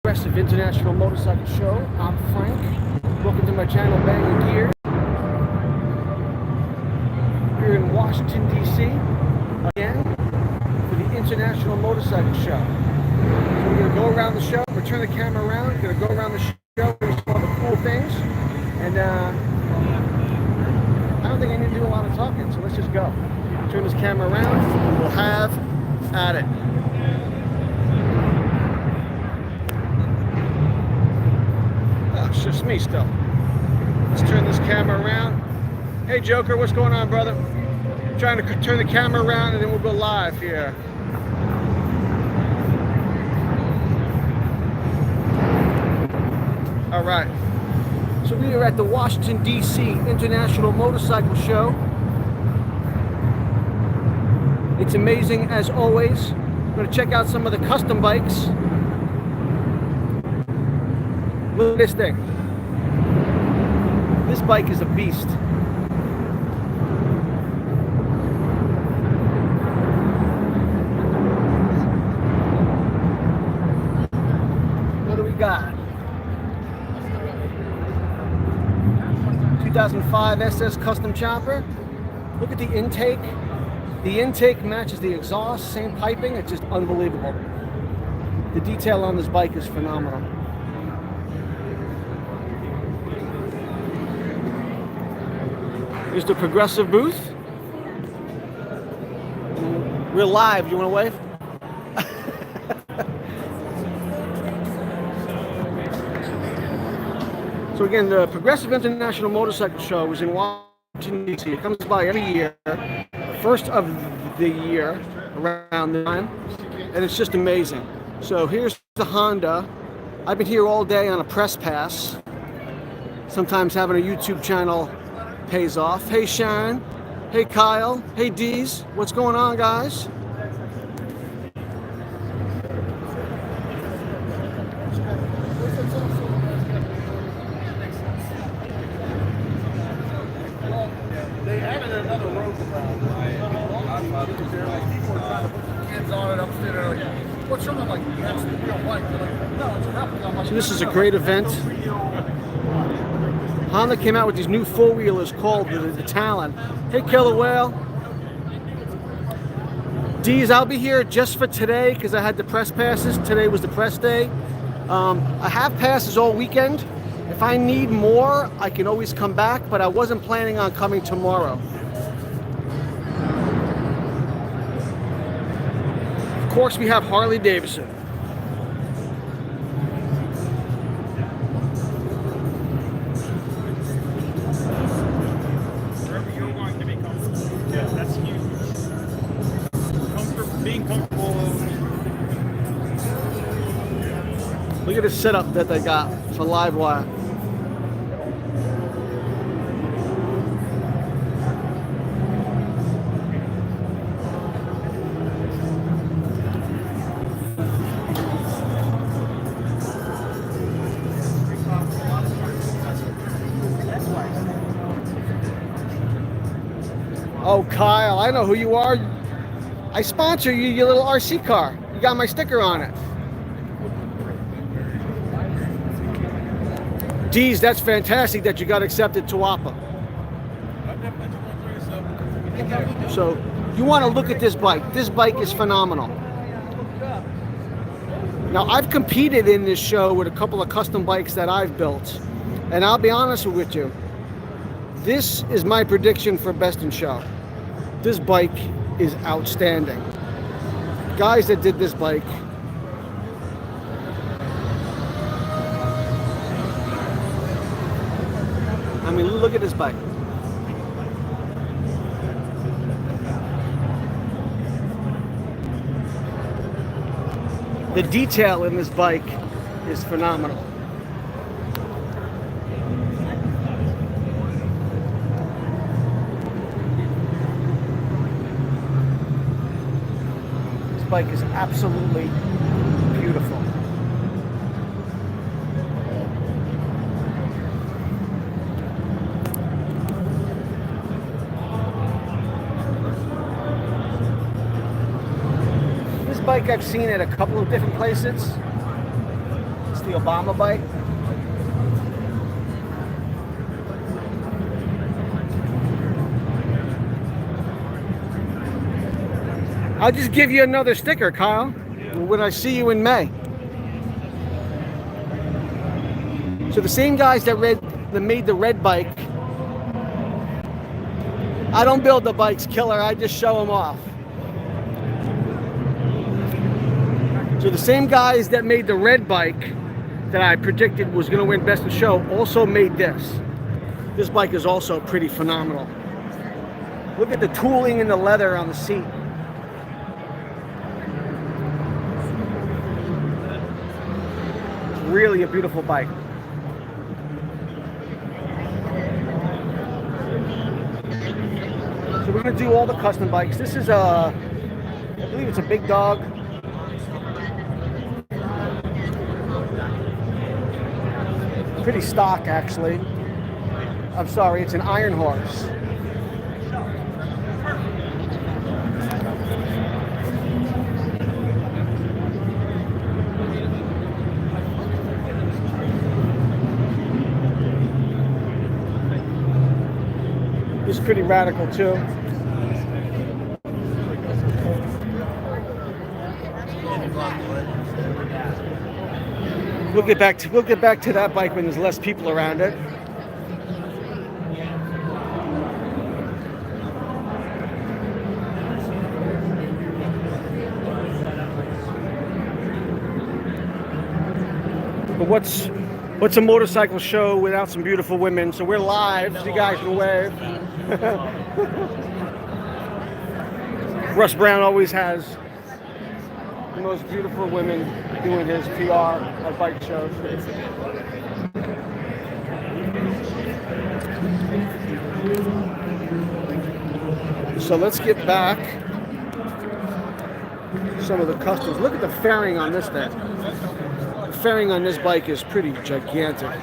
Progressive International Motorcycle Show. I'm Frank. Welcome to my channel, Bangin Gear. We're in Washington, D.C. again for the International Motorcycle Show. So we're going to go around the show. We're turn the camera around. We're going to go around the show. We're going to see all the cool things. And I don't think I need to do a lot of talking, so let's just go. Turn this camera around, and we'll have at it. Oh, it's just me still. Let's turn this camera around. Hey Joker, what's going on, brother? I'm trying to turn the camera around and then we'll go live here. All right. So we are at the Washington, D.C. International Motorcycle Show. It's amazing as always. I'm going to check out some of the custom bikes. Look at this thing. This bike is a beast. What do we got? 2005 SS Custom Chopper. Look at the intake. The intake matches the exhaust, same piping. It's just unbelievable. The detail on this bike is phenomenal. Here's the Progressive booth. We're live. You want to wave? So again, the Progressive International Motorcycle Show is in Washington, D.C. It comes by every year, first of the year, around the time, and it's just amazing. So here's the Honda. I've been here all day on a press pass. Sometimes having a YouTube channel pays off. Hey Sharon, hey Kyle, hey Deez, what's going on, guys? They added another rope around. They're like, people are trying to put the kids on it upstairs. They're like, what's wrong? I'm like, that's the real bike. They're like, no, it's nothing. I'm like, So this is a great event. Honda came out with these new four-wheelers called the Talon. Hey Killer Whale. Deez, I'll be here just for today because I had the press passes. Today was the press day. I have passes all weekend. If I need more, I can always come back, but I wasn't planning on coming tomorrow. Of course, we have Harley-Davidson. Wherever you're going to be comfortable. Yeah, that's huge. Being comfortable. Look at the setup that they got for live wire. Oh, Kyle, I know who you are. I sponsor you, your little RC car. You got my sticker on it. Geez, that's fantastic that you got accepted to WAPA. So, you want to look at this bike. This bike is phenomenal. Now, I've competed in this show with a couple of custom bikes that I've built. And I'll be honest with you, this is my prediction for Best in Show. This bike is outstanding. Guys that did this bike, I mean, look at this bike. The detail in this bike is phenomenal. This bike is absolutely beautiful. This bike I've seen at a couple of different places. It's the Obama bike. I'll just give you another sticker, Kyle, when I see you in May. So the same guys that made the red bike, I don't build the bikes, killer, I just show them off. So the same guys that made the red bike that I predicted was going to win Best in Show also made this. This bike is also pretty phenomenal. Look at the tooling and the leather on the seat. It's really a beautiful bike. So we're going to do all the custom bikes. This is I believe it's a big dog. Pretty stock, actually. I'm sorry, it's an Iron Horse. This is pretty radical too. We'll get back to that bike when there's less people around it. But what's a motorcycle show without some beautiful women? So we're live, so you guys can wave. Russ Brown always has the most beautiful women doing his PR at bike shows. So let's get back to some of the customs. Look at the fairing on this thing. The fairing on this bike is pretty gigantic.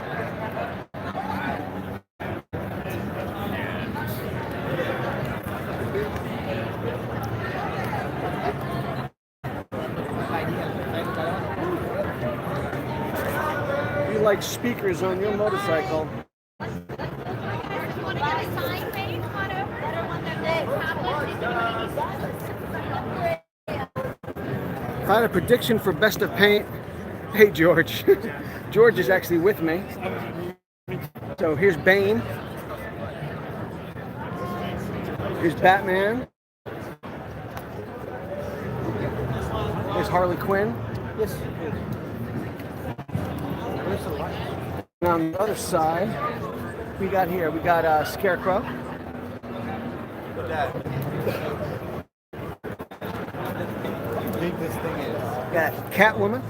You like speakers on your motorcycle. If I had a prediction for best of paint, hey George. George is actually with me. So here's Bane. Here's Batman. There's Harley Quinn. Yes. And on the other side, we got Scarecrow. This thing is. Got Catwoman.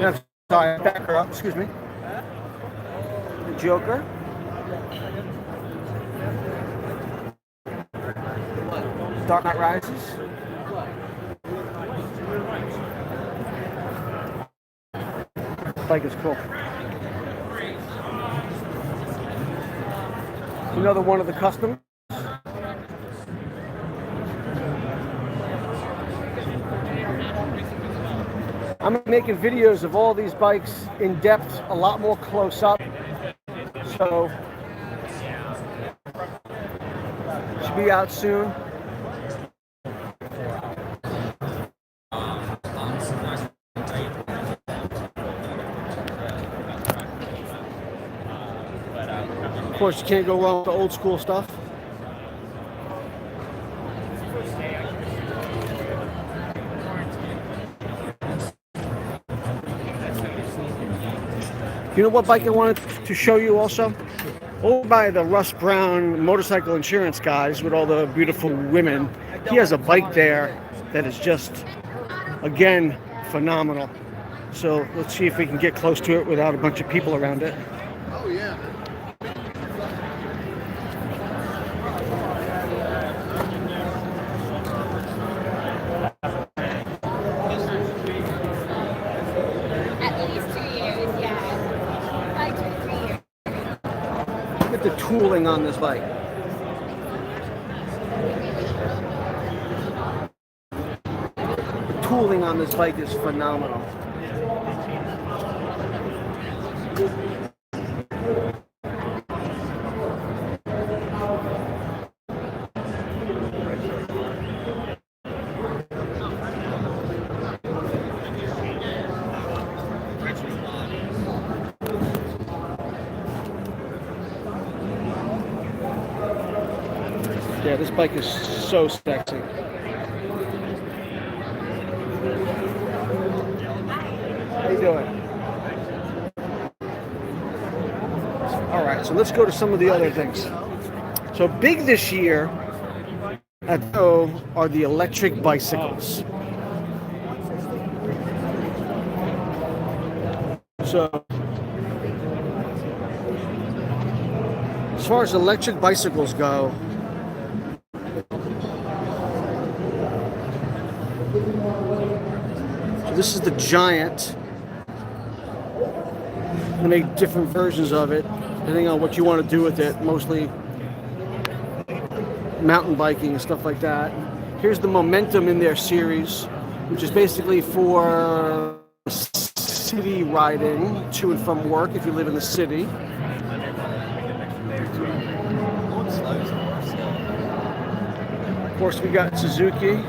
Yeah, sorry, back her up, excuse me. The Joker. Dark Knight Rises. Bike is cool. Another one of the customs. I'm making videos of all these bikes in depth, a lot more close up. So, should be out soon. Of course, you can't go wrong with the old school stuff. You know what bike I wanted to show you also? Over by the Russ Brown motorcycle insurance guys with all the beautiful women. He has a bike there that is just, again, phenomenal. So let's see if we can get close to it without a bunch of people around it. Oh, yeah. Look at the tooling on this bike. The tooling on this bike is phenomenal. Yeah, this bike is so sexy. How you doing? All right, so let's go to some of the other things. So big this year at O are the electric bicycles. So as far as electric bicycles go, so this is the Giant. They make different versions of it, depending on what you want to do with it, mostly mountain biking and stuff like that. Here's the Momentum in their series, which is basically for city riding to and from work if you live in the city. Of course, we got Tsuzuki.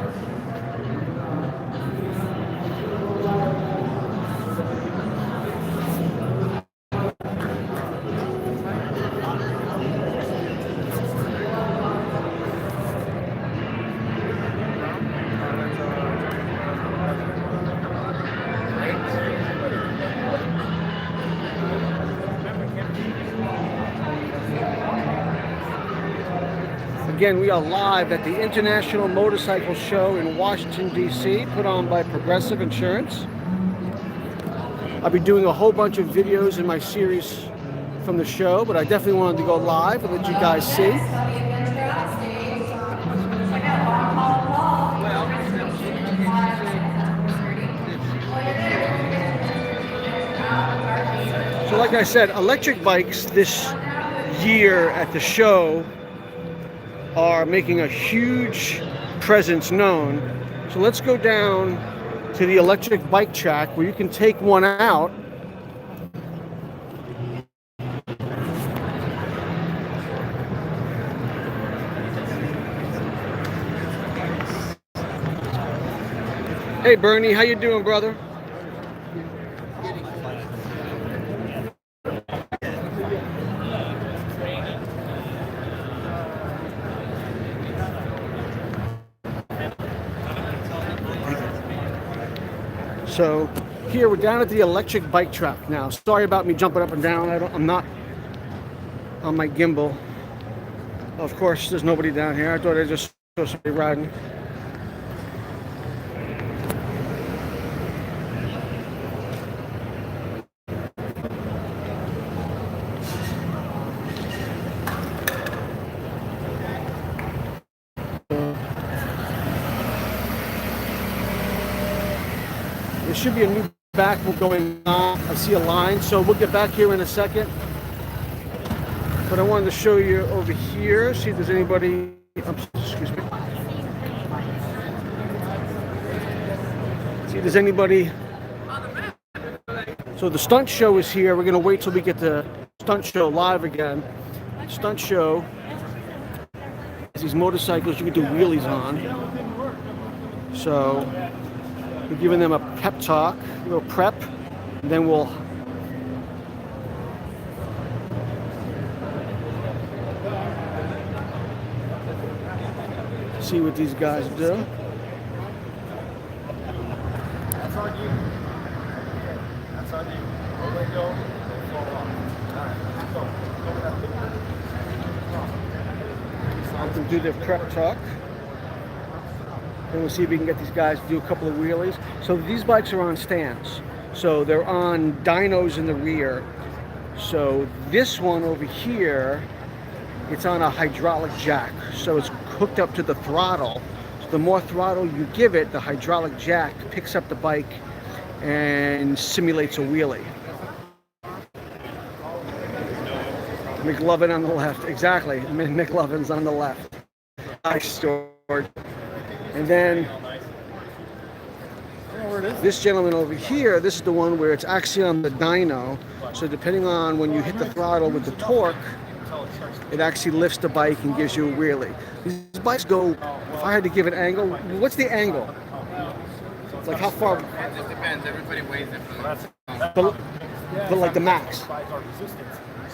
Again, we are live at the International Motorcycle Show in Washington, D.C., put on by Progressive Insurance. I'll be doing a whole bunch of videos in my series from the show, but I definitely wanted to go live and let you guys see. So like I said, electric bikes this year at the show are making a huge presence known. So let's go down to the electric bike track where you can take one out. Hey Bernie, how you doing, brother? So here we're down at the electric bike track now. Sorry about me jumping up and down. I'm not on my gimbal. Of course, there's nobody down here. I thought I just saw somebody riding. There should be a new back going on. I see a line, so we'll get back here in a second. But I wanted to show you over here, see if there's anybody. Excuse me. See if there's anybody. So the stunt show is here. We're gonna wait till we get the stunt show live again. Stunt show. These motorcycles you can do wheelies on. So we're giving them a pep talk, a little prep, and then we'll see what these guys do. That's on you. That's on you. We'll let go. I can do the prep talk. And we'll see if we can get these guys to do a couple of wheelies. So these bikes are on stands. So they're on dynos in the rear. So this one over here, it's on a hydraulic jack. So it's hooked up to the throttle. So the more throttle you give it, the hydraulic jack picks up the bike and simulates a wheelie. McLovin on the left, exactly. McLovin's on the left. Nice story. And then where it is? This gentleman over here, this is the one where it's actually on the dyno. So depending on when you hit the throttle with the torque, it actually lifts the bike and gives you a wheelie. These bikes go, if I had to give an angle, what's the angle? It's like how far? It just depends. Everybody weighs it. But like the max.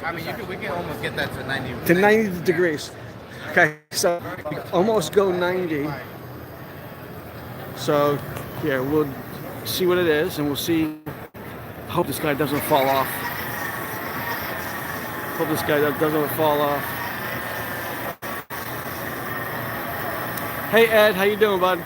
I mean, we can almost get that to 90. To 90 degrees. Okay, so almost go 90. So, yeah, we'll see what it is, and we'll see. I hope this guy doesn't fall off. Hope this guy doesn't fall off. Hey Ed, how you doing, bud?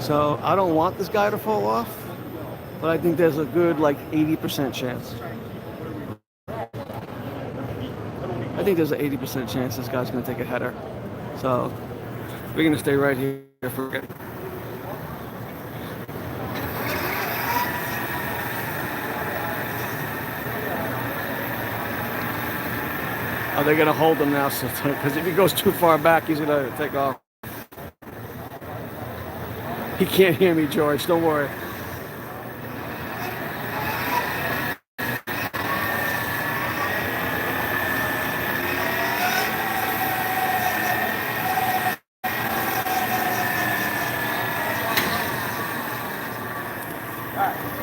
So I don't want this guy to fall off, but I think there's a good like 80% chance. I think there's an 80% chance this guy's going to take a header. So we're going to stay right here for it. Oh, they're going to hold him now, because if he goes too far back, he's going to take off. He can't hear me, George. Don't worry.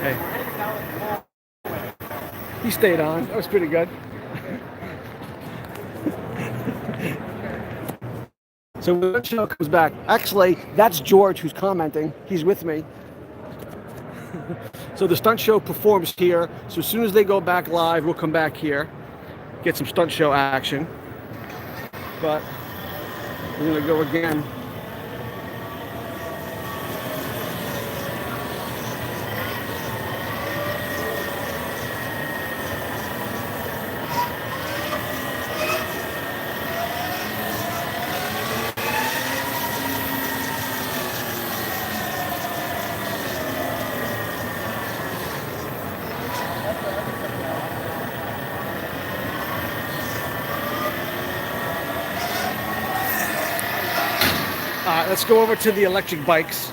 Hey. He stayed on. That was pretty good. So when the show comes back, actually, that's George who's commenting. He's with me. So the stunt show performs here. So as soon as they go back live, we'll come back here, get some stunt show action. But we're gonna go again. Let's go over to the electric bikes.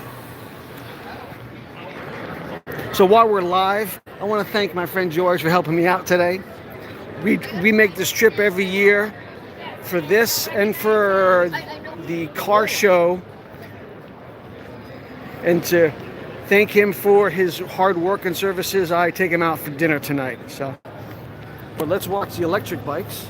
So while we're live, I want to thank my friend George for helping me out today. We make this trip every year for this and for the car show, and to thank him for his hard work and services, I take him out for dinner tonight. So, but let's watch the electric bikes.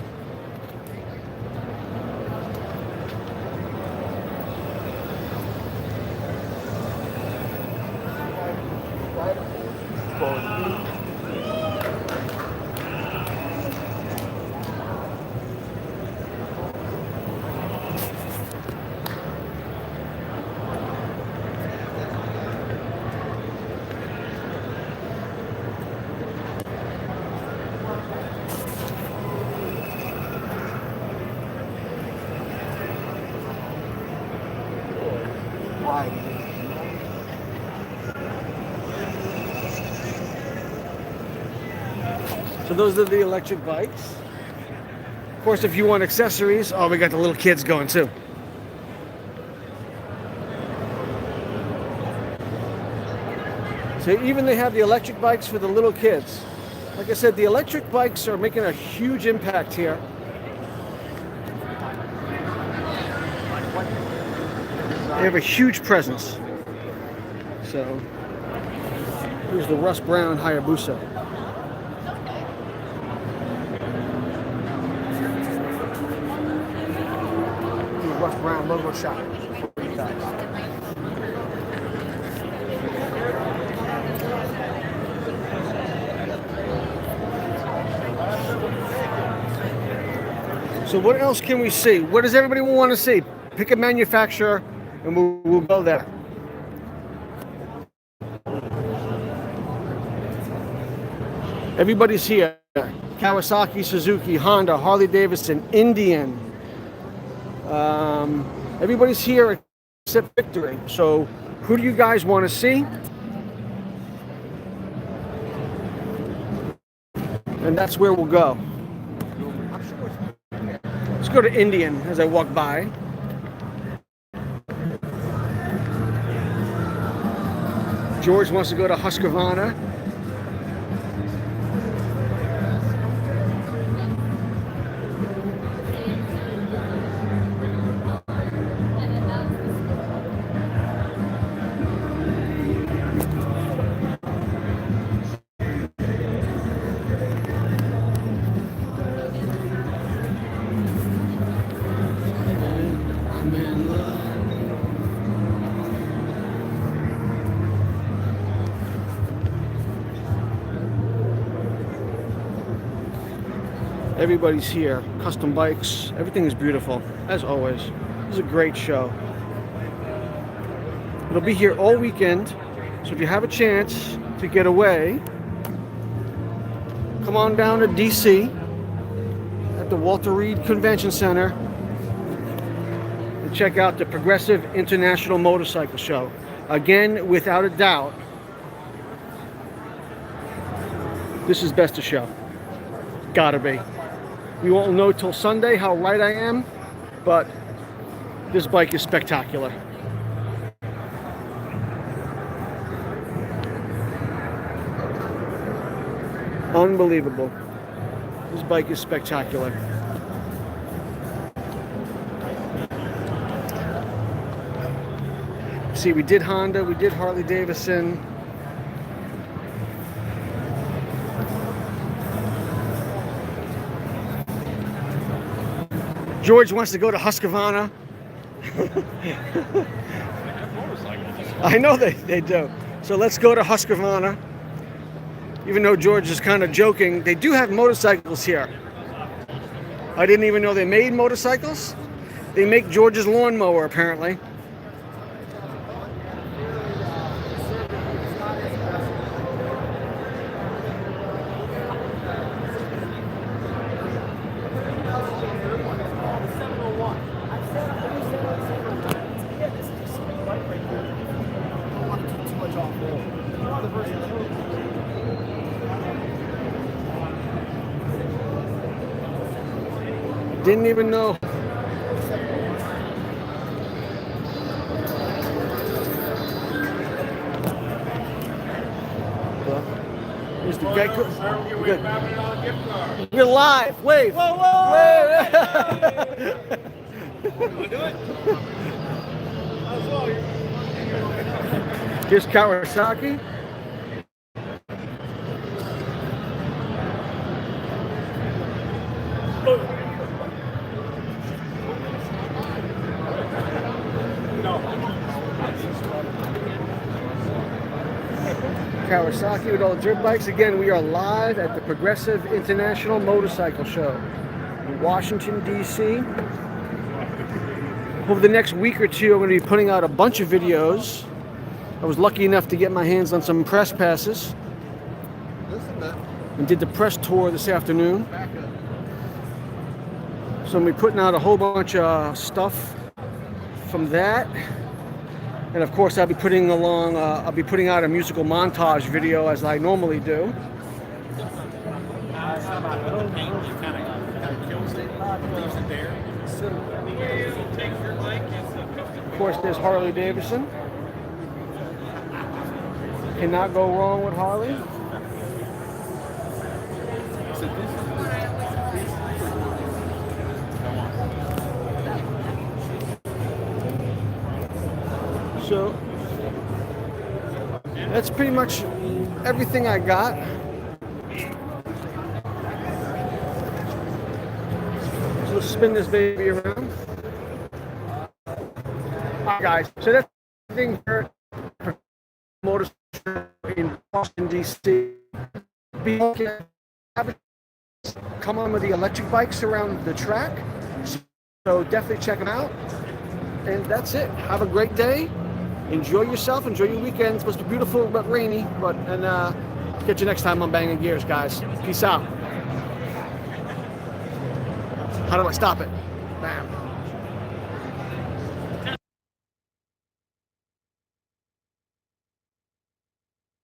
So those are the electric bikes. Of course, if you want accessories, oh, we got the little kids going too. So even they have the electric bikes for the little kids. Like I said, the electric bikes are making a huge impact here. They have a huge presence. So here's the Russ Brown Hayabusa. Russ Brown logo shop. So what else can we see? What does everybody want to see? Pick a manufacturer and we'll go there. Everybody's here. Kawasaki, Suzuki, Honda, Harley-Davidson, Indian. Everybody's here except Victory. So who do you guys want to see? And that's where we'll go. Let's go to Indian as I walk by. George wants to go to Husqvarna. Everybody's here. Custom bikes. Everything is beautiful, as always. This is a great show. It'll be here all weekend, so if you have a chance to get away, come on down to DC at the Walter Reed Convention Center and check out the Progressive International Motorcycle Show. Again, without a doubt, this is best of show. Gotta be. We won't know till Sunday how right I am, but this bike is spectacular. Unbelievable. This bike is spectacular. See, we did Honda, we did Harley-Davidson. George wants to go to Husqvarna. I know they do. So let's go to Husqvarna. Even though George is kind of joking, they do have motorcycles here. I didn't even know they made motorcycles. They make George's lawnmower, apparently. Didn't even know. Here's the guy. Good. We're live. Wave. Whoa, whoa. Wave. Here's Kawasaki. Kawasaki with all the dirt bikes. Again, we are live at the Progressive International Motorcycle Show in Washington, D.C. Over the next week or two, I'm going to be putting out a bunch of videos. I was lucky enough to get my hands on some press passes and did the press tour this afternoon. So I'm going to be putting out a whole bunch of stuff from that. And of course, I'll be putting out a musical montage video as I normally do. Of course, there's Harley-Davidson. Cannot go wrong with Harley. So that's pretty much everything I got. So let's spin this baby around. Alright guys, so that's everything for motorcycle in Washington, D.C. Come on with the electric bikes around the track. So definitely check them out. And that's it. Have a great day. Enjoy yourself. Enjoy your weekend. It's supposed to be beautiful but rainy. And catch you next time on Bangin' Gears, guys. Peace out. How do I stop it? Bam.